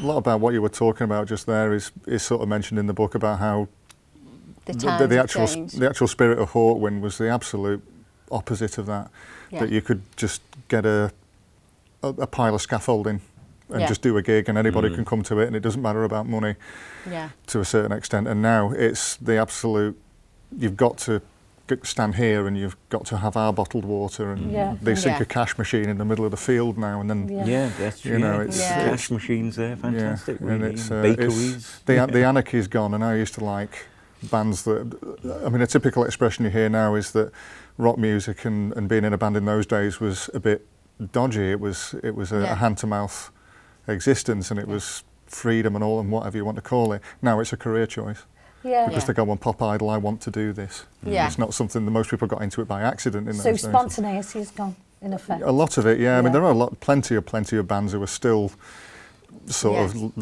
lot about what you were talking about just there is sort of mentioned in the book about how the actual spirit of Hawkwind was the absolute opposite of that. Yeah. That you could just get a pile of scaffolding and just do a gig, and anybody can come to it, and it doesn't matter about money to a certain extent. And now it's the absolute, you've got to stand here and you've got to have our bottled water, and they sink a cash machine in the middle of the field now, and then that's true. You know, it's cash machines there, fantastic. and really. it's bakeries. the anarchy's gone, and I used to like bands that, I mean, a typical expression you hear now is that rock music and being in a band in those days was a bit dodgy. It was a hand to mouth existence, and it was freedom and all, and whatever you want to call it. Now it's a career choice. Because they go on Pop Idol, I want to do this. It's not something that most people got into it by accident in those days. So spontaneity has gone, in effect. A lot of it, I mean, there are plenty of bands who are still sort of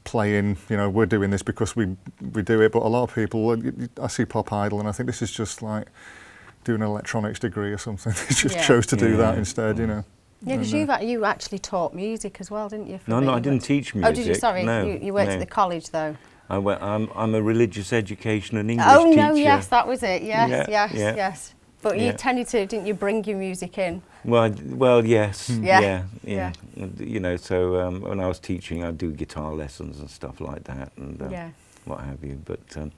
playing, you know, we're doing this because we do it, but a lot of people, I see Pop Idol and I think this is just like doing an electronics degree or something. They just chose to do that instead, you know. Yeah, because you actually taught music as well, didn't you? No, I didn't teach music. Oh, did you? Sorry, no, you worked at the college though. I'm a religious education and English teacher. teacher. Oh no, yes, that was it. Yes. But you tended to, didn't you, bring your music in? Well, yes. Yeah. You know, so when I was teaching, I'd do guitar lessons and stuff like that, and what have you. But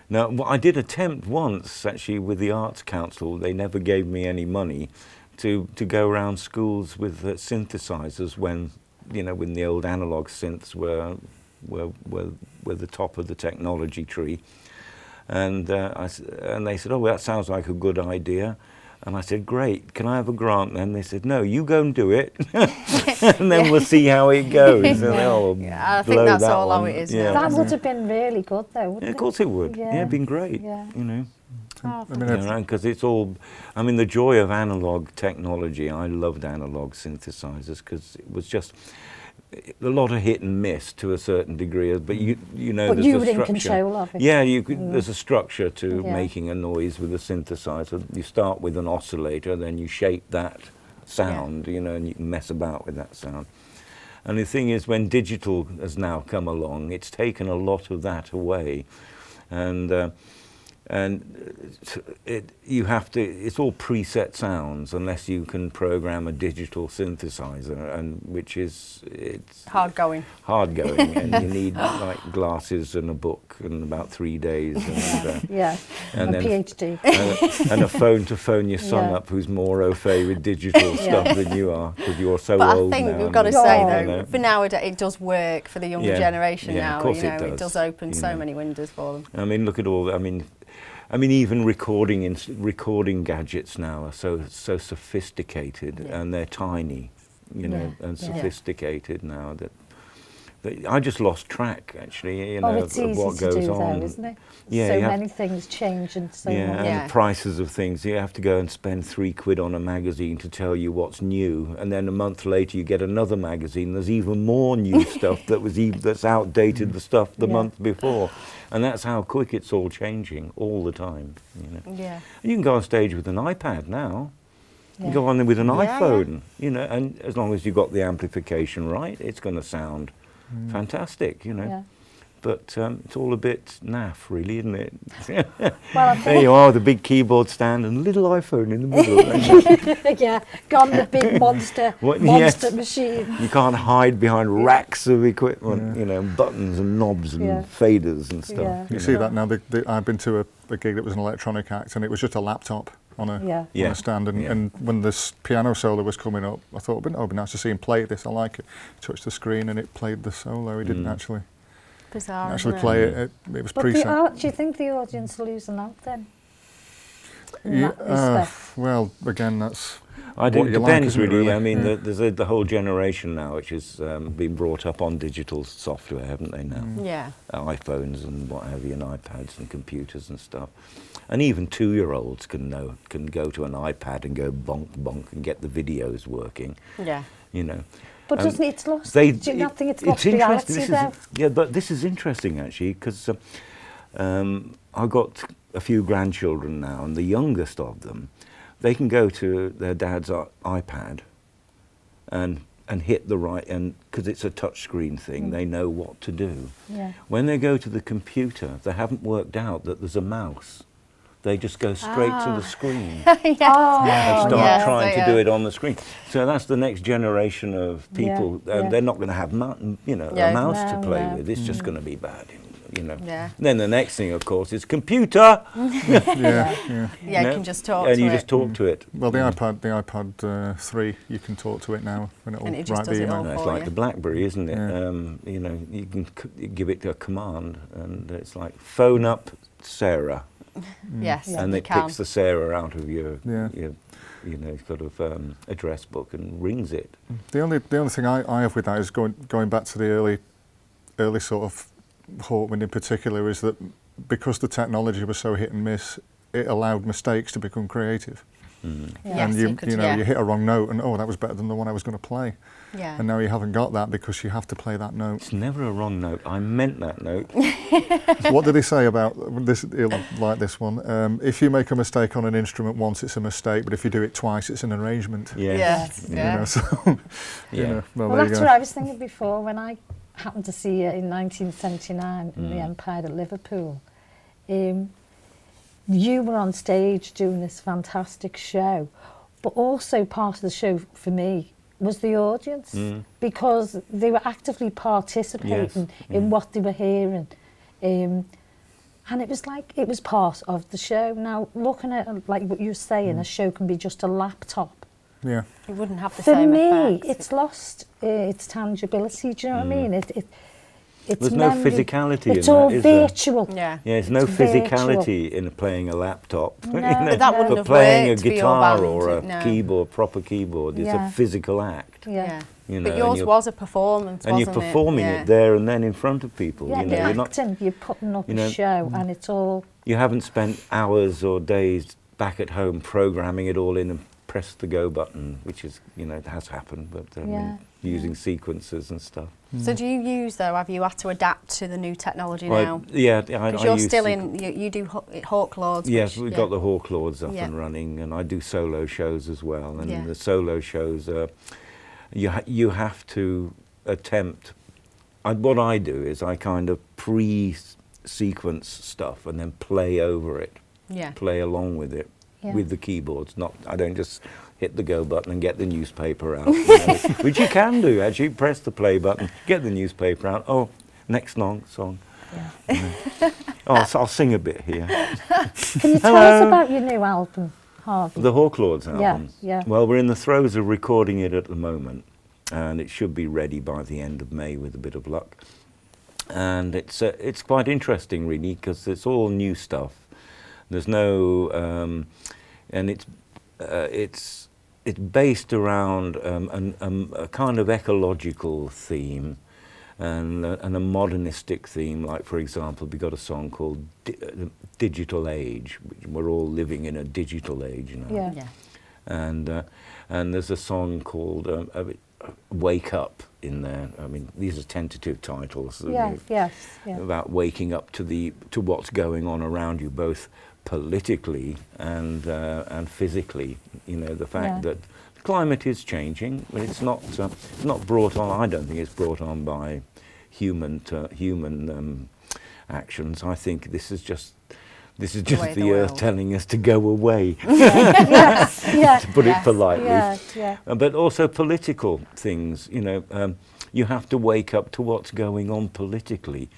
now, I did attempt once, actually, with the Arts Council. They never gave me any money to go around schools with synthesizers when the old analog synths were the top of the technology tree, and they said, oh, well, that sounds like a good idea, and I said, great, can I have a grant then? They said, no, you go and do it, and then we'll see how it goes. And I think that's all how it is now. That would have been really good though, wouldn't it? Of course it would. It'd been great. You know. Because it's all, I mean, the joy of analog technology. I loved analog synthesizers because it was just a lot of hit and miss to a certain degree, but you know, but there's you a were structure. In control of it. Yeah, there's a structure to making a noise with a synthesizer. You start with an oscillator, then you shape that sound, you know, and you can mess about with that sound. And the thing is, when digital has now come along, it's taken a lot of that away, and you have to, it's all preset sounds unless you can program a digital synthesizer, and it's hard going, and you need like glasses and a book and about 3 days and a PhD and a phone to phone your son up who's more au fait with digital stuff than you are, because you're so old now. But I think we've got to say though, for nowadays it does work for the younger generation now. Of course it does open so many windows for them. I mean, look at all. I mean, even recording gadgets now are so sophisticated, and they're tiny, you know, and sophisticated now that I just lost track, actually, you know, it's of what easy goes to do on. though, isn't it? Yeah, so many things change and so much. And the prices of things. You have to go and spend £3 on a magazine to tell you what's new, and then a month later you get another magazine. There's even more new stuff that's outdated the stuff the month before, and that's how quick it's all changing all the time. You know. Yeah. And you can go on stage with an iPad now. You can go on there with an iPhone, you know, and as long as you've got the amplification right, it's going to sound fantastic, you know. But it's all a bit naff, really, isn't it? Well, there you are, the big keyboard stand and a little iPhone in the middle. Gone the big monster machine. You can't hide behind racks of equipment, you know, buttons and knobs and faders and stuff. You see that now. I've been to a gig that was an electronic act, and it was just a laptop on a stand, and when this piano solo was coming up, I thought, it'd be nice to see him play this. I like it. Touched the screen and it played the solo. He didn't actually play it. It was preset. Do you think the audience are losing out then? Well, again, that's. I think it depends, really. I mean, there's the whole generation now which has been brought up on digital software, haven't they now? Yeah. iPhones and what have you, and iPads and computers and stuff. And even 2-year-olds can go to an iPad and go bonk bonk and get the videos working. Yeah. You know. But doesn't it's lost? Do you not think it's lost reality though? Yeah, but this is interesting actually, because I've got a few grandchildren now, and the youngest of them, they can go to their dad's iPad and and hit the right, and because it's a touch screen thing, they know what to do. Yeah. When they go to the computer, they haven't worked out that there's a mouse. They just go straight to the screen and start trying to do it on the screen. So that's the next generation of people. They're not going to have, a mouse to play with. It's just going to be bad. Then the next thing, of course, is computer. You can just talk to it. And you just talk to it. Well, the iPad 3, you can talk to it now, and it just does it all it's for like you. the BlackBerry, isn't it? Yeah. You can give it a command, and it's like phone up Sarah. Yes, and you it can. picks the Sarah out of your sort of address book and rings it. The only thing I have with that is going back to the early sort of Hawkman in particular, is that because the technology was so hit and miss, it allowed mistakes to become creative. Yes, And you hit a wrong note, and that was better than the one I was going to play. Yeah. And now you haven't got that because you have to play that note. It's never a wrong note. I meant that note. What did he say about this? Like this one, if you make a mistake on an instrument once, it's a mistake, but if you do it twice, it's an arrangement. Yes. Well, Well, that's what I was thinking before when I happened to see you in 1979 in the Empire at Liverpool. You were on stage doing this fantastic show, but also part of the show for me was the audience, because they were actively participating in what they were hearing. And it was like it was part of the show. Now, looking at like what you're saying, a show can be just a laptop. Yeah. It wouldn't have the For same me, effect. it's lost its tangibility. Do you know what I mean? It's There's no memory. physicality It's in all that, is there? virtual. Yeah. Yeah, there's no It's virtual. physicality in playing a laptop. No, But that wouldn't but have playing a worked for your guitar band, or a no. keyboard, proper keyboard, is Yeah. a physical act. Yeah. You know, But yours was a performance, and wasn't you're performing it? it there and then in front of people. Yeah, You know, you're you're not. acting, you're putting up you know, a show, and it's all. You haven't spent hours or days back at home programming it all in and press the go button, which is, it has happened, but using sequences and stuff. So do you use, though, have you had to adapt to the new technology now? Yeah, Because you're still you do Hawk Lords. Yes, which, we've got the Hawk Lords up Yeah. and running, and I do solo shows as well. And Yeah. the solo shows, you have to attempt. What I do is I kind of pre-sequence stuff and then play over it, play along with it with the keyboards. I don't just hit the go button and get the newspaper out, which you can do actually. Press the play button, get the newspaper out. Oh, next song. Yeah. So I'll sing a bit here. Can you tell us about your new album, Harvey? The Hawk Lords album. Yeah. Well, we're in the throes of recording it at the moment, and it should be ready by the end of May with a bit of luck. And it's quite interesting, really, because it's all new stuff. There's no, and it's based around a kind of ecological theme and a modernistic theme. Like, for example, we got a song called Digital Age. We're all living in a digital age now. Yeah. And there's a song called Wake Up in there. I mean, these are tentative titles. About waking up to what's going on around you, both politically and physically. The fact that the climate is changing, but it's not brought on. I don't think it's brought on by human actions. I think this is just the earth telling us to go away. To put it politely. But also political things. You have to wake up to what's going on politically.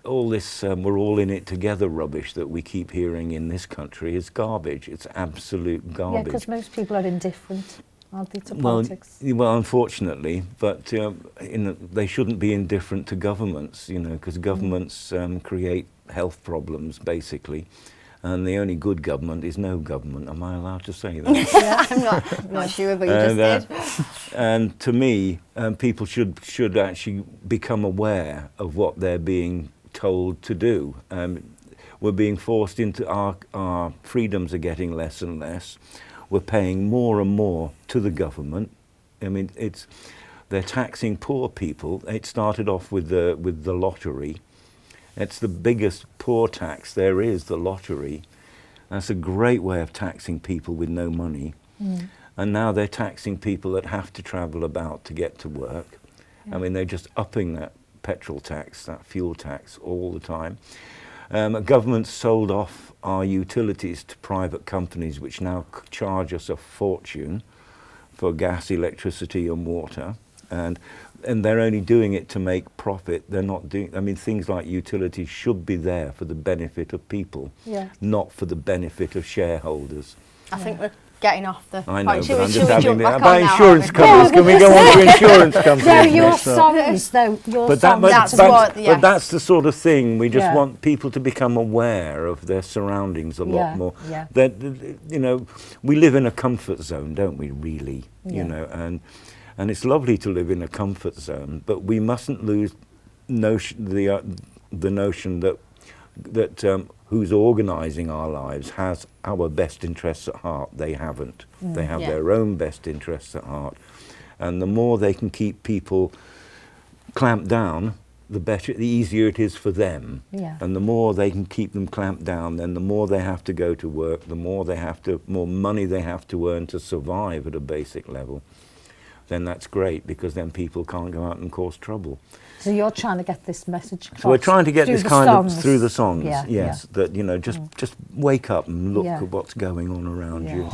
All this we're all in it together rubbish that we keep hearing in this country is garbage. It's absolute garbage. Yeah, because most people are indifferent, aren't they, to politics? Well, unfortunately, but they shouldn't be indifferent to governments, because governments create health problems, basically. And the only good government is no government. Am I allowed to say that? I'm not sure, but you just did. And to me, people should actually become aware of what they're being told to do. We're being forced into our freedoms are getting less and less. We're paying more and more to the government. I mean, they're taxing poor people. It started off with the lottery. It's the biggest poor tax there is, the lottery. That's a great way of taxing people with no money. and now they're taxing people that have to travel about to get to work. I mean, they're just upping that petrol tax, that fuel tax all the time. Government sold off our utilities to private companies, which now charge us a fortune for gas, electricity and water. And they're only doing it to make profit. They're not doing, I mean, things like utilities should be there for the benefit of people, not for the benefit of shareholders. I think we're getting off the I know, point. but I'm just we having jump the, back about on now, insurance aren't we? companies. Can we go on to insurance companies? No, your next? songs, though. Your But songs. but that's the sort of thing we just Yeah. want people to become aware of their surroundings a lot more. Yeah. That, you know, we live in a comfort zone, don't we? Really, you know, and it's lovely to live in a comfort zone, but we mustn't lose the notion that who's organising our lives has our best interests at heart. They haven't. They have their own best interests at heart, and the more they can keep people clamped down, the better, the easier it is for them. And the more they can keep them clamped down, then the more they have to go to work, the more money they have to earn to survive at a basic level. Then that's great, because then people can't go out and cause trouble. So you're trying to get this message across. So we're trying to get this kind of through the songs, Yeah, yes, that, you know, just wake up and look at what's going on around you.